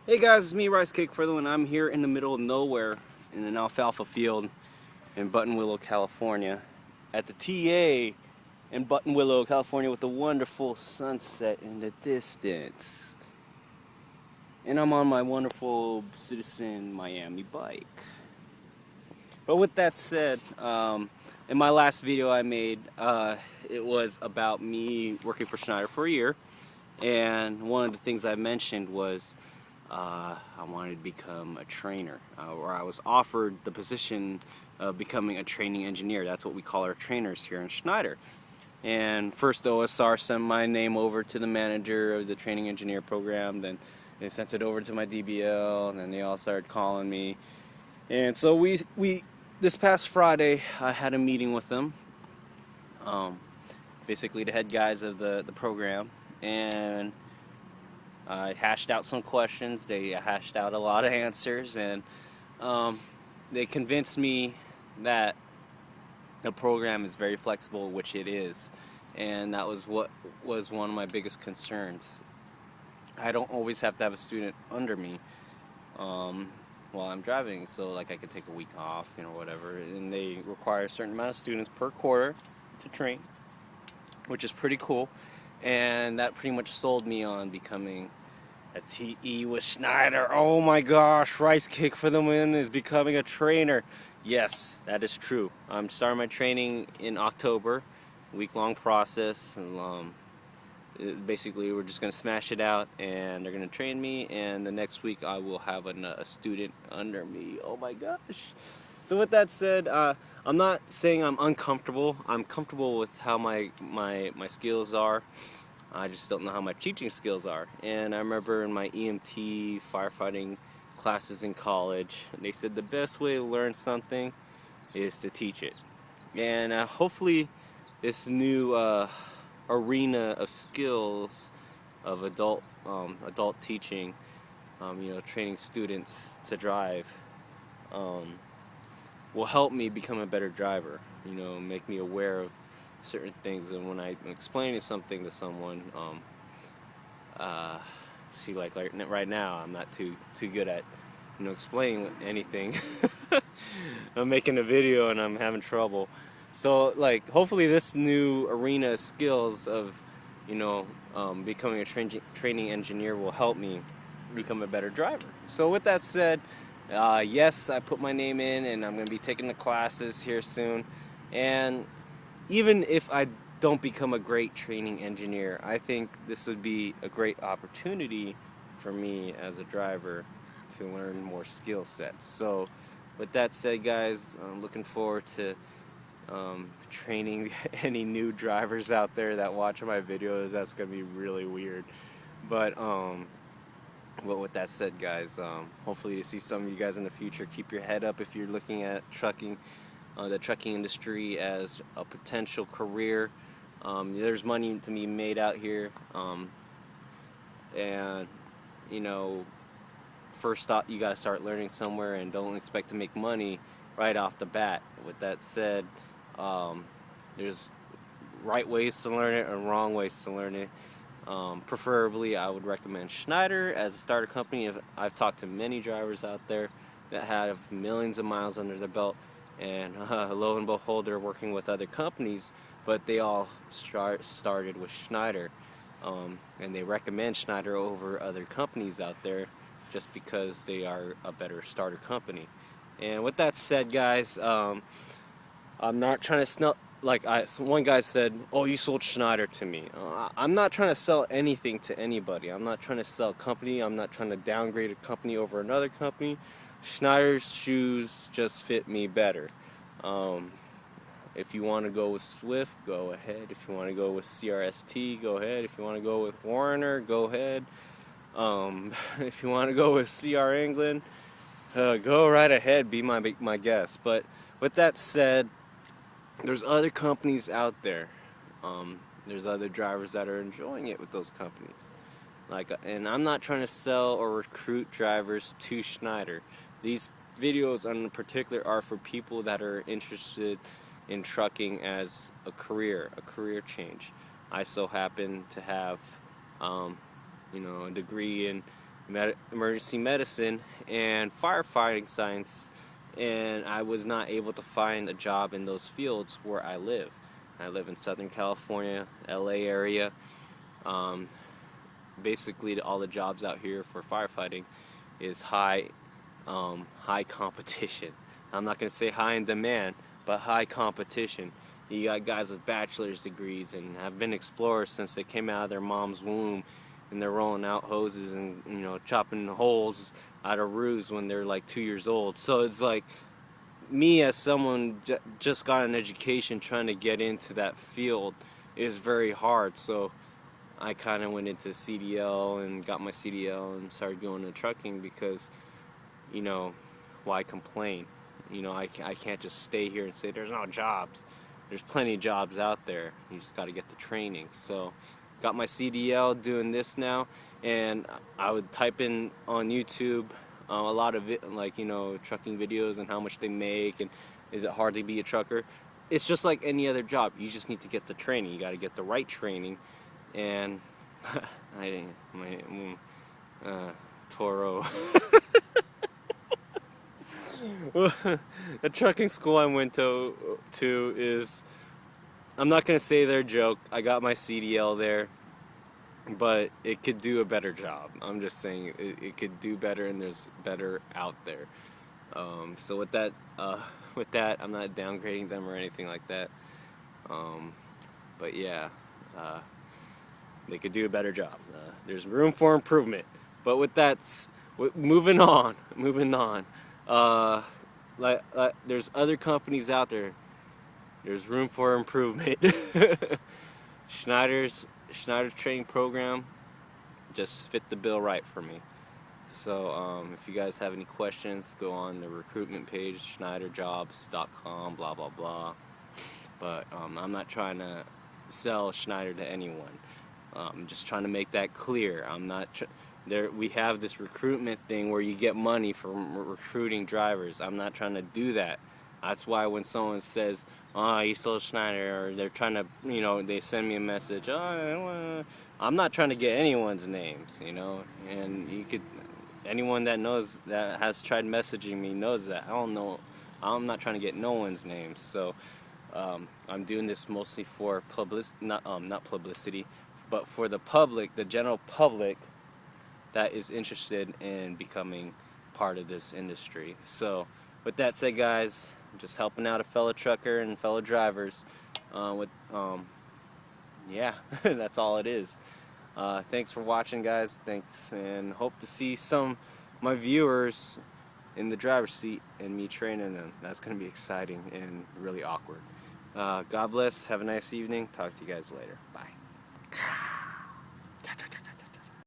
Hey guys, it's me, Rice Cake Further, and I'm here in the middle of nowhere in an alfalfa field in Buttonwillow, California, at the TA in Buttonwillow, California, with the wonderful sunset in the distance. And I'm on my wonderful Citizen Miami bike. But with that said, in my last video I made, it was about me working for Schneider for a year, and one of the things I mentioned was I wanted to become a trainer, or I was offered the position of becoming a training engineer. That's what we call our trainers here in Schneider. And first OSR sent my name over to the manager of the training engineer program, then they sent it over to my DBL, and then they all started calling me. And so we this past Friday I had a meeting with them, basically the head guys of the program, and I hashed out some questions. They hashed out a lot of answers, and they convinced me that the program is very flexible, which it is, and that was what was one of my biggest concerns. I don't always have to have a student under me while I'm driving, so like I could take a week off, whatever, and they require a certain amount of students per quarter to train, which is pretty cool. And that pretty much sold me on becoming a TE with Schneider. Oh my gosh, Rice Cake for the win is becoming a trainer. Yes, that is true. I'm starting my training in October, week-long process. And, basically, we're just going to smash it out, and they're going to train me, and the next week I will have a student under me. Oh my gosh. So with that said, I'm not saying I'm uncomfortable. I'm comfortable with how my skills are. I just don't know how my teaching skills are. And I remember in my EMT firefighting classes in college, they said the best way to learn something is to teach it. And hopefully this new arena of skills of adult teaching, training students to drive, will help me become a better driver. Make me aware of certain things, and when I'm explaining something to someone, see, like right now, I'm not too good at explaining anything. I'm making a video and I'm having trouble. So like hopefully this new arena of skills of becoming a training engineer will help me become a better driver. So with that said, yes, I put my name in, and I'm going to be taking the classes here soon. And even if I don't become a great training engineer, I think this would be a great opportunity for me as a driver to learn more skill sets. So with that said, guys, I'm looking forward to training any new drivers out there that watch my videos. That's going to be really weird. But with that said, guys, hopefully to see some of you guys in the future. Keep your head up if you're looking at trucking. The trucking industry as a potential career. There's money to be made out here, and first off, you gotta start learning somewhere, and don't expect to make money right off the bat. With that said, there's right ways to learn it and wrong ways to learn it. Preferably, I would recommend Schneider as a starter company. I've talked to many drivers out there that have millions of miles under their belt, and lo and behold, they're working with other companies, but they all started with Schneider, and they recommend Schneider over other companies out there just because they are a better starter company. And with that said, guys, I'm not trying to one guy said, "Oh, you sold Schneider to me." I'm not trying to sell anything to anybody. I'm not trying to sell a company. I'm not trying to downgrade a company over another company. Schneider's shoes just fit me better. If you want to go with Swift, go ahead. If you want to go with CRST, go ahead. If you want to go with Warner, go ahead. If you want to go with CR England, go right ahead. Be my guest. But with that said, there's other companies out there. There's other drivers that are enjoying it with those companies. And I'm not trying to sell or recruit drivers to Schneider. These videos in particular are for people that are interested in trucking as a career change. I so happen to have, a degree in emergency medicine and firefighting science, and I was not able to find a job in those fields where I live. I live in Southern California, LA area. Um, Basically, all the jobs out here for firefighting is high competition. I'm not going to say high in demand, but high competition. You got guys with bachelor's degrees and have been explorers since they came out of their mom's womb, and they're rolling out hoses and chopping holes out of roofs when they're like 2 years old. So it's like me, as someone just got an education, trying to get into that field is very hard. So I kind of went into CDL and got my CDL and started going to trucking because, why complain? I can't just stay here and say there's no jobs. There's plenty of jobs out there. You just got to get the training. So got my CDL, doing this now, and I would type in on YouTube a lot of it, trucking videos and how much they make and is it hard to be a trucker. It's just like any other job. You just need to get the training. You got to get the right training. And I didn't, Toro. The trucking school I went to is, I'm not going to say they're a joke. I got my CDL there, but it could do a better job. I'm just saying it could do better, and there's better out there. So with that, I'm not downgrading them or anything like that. But yeah, they could do a better job. There's room for improvement. But with that, moving on. There's other companies out there. There's room for improvement. Schneider's training program just fit the bill right for me. So if you guys have any questions, go on the recruitment page, schneiderjobs.com, blah blah blah. But I'm not trying to sell Schneider to anyone. I'm just trying to make that clear. I'm not there. We have this recruitment thing where you get money from recruiting drivers. I'm not trying to do that. That's why when someone says, "Oh, you sold Schneider," or they're trying to, they send me a message. "Oh, I'm not trying to get anyone's names, And you could, anyone that knows, that has tried messaging me knows that. I don't know. I'm not trying to get no one's names. So I'm doing this mostly for not publicity, but for the public, the general public that is interested in becoming part of this industry. So with that said, guys, I'm just helping out a fellow trucker and fellow drivers yeah, that's all it is. Thanks for watching, guys. Thanks, and hope to see some of my viewers in the driver's seat and me training them. That's going to be exciting and really awkward. God bless. Have a nice evening. Talk to you guys later. Bye.